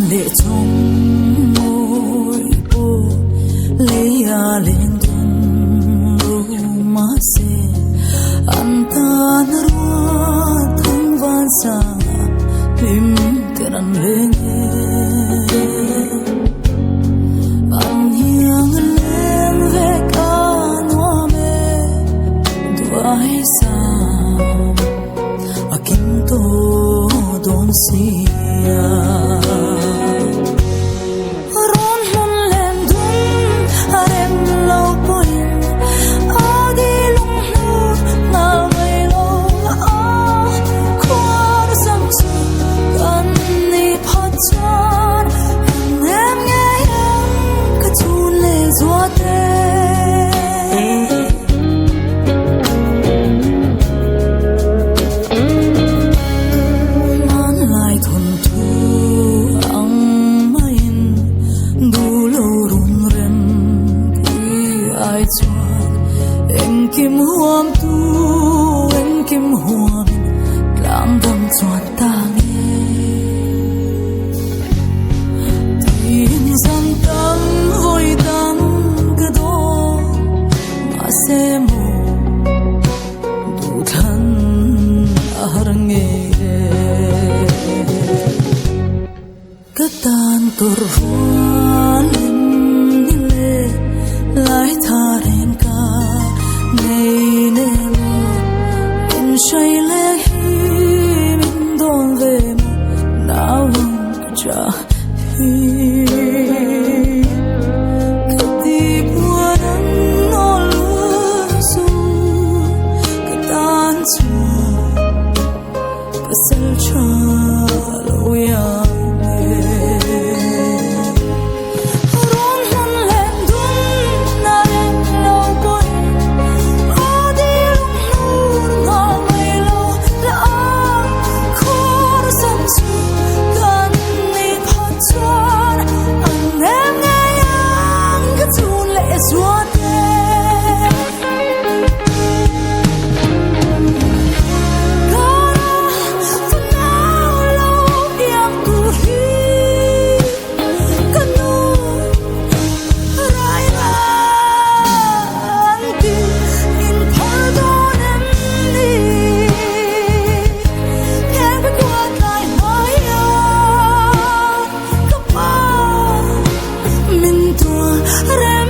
lệ trong môi ô lấy lên tung mà se anh ta nở thăng van sa im tên anh lên anh hiang lên về cả noa mê đua hay sao akin to don sia ron hun len dun arem lo poin adi lung nu na mai lo a khor sam chu kan ni phat chan em nghe em ka chun le zua te kim huam tu em kim huam lam đâm choát ta nghe tin rằng tâm vội tâm cứ đó mà sẽ mù đủ thân arang nghe cái tan tur vuan le lại tha ren ka ngei nè in say lệ hi min don về nào lòng cha hi cái đi qua nắng nó lướt xuống cái tan chua cái sân cha lâu ya rem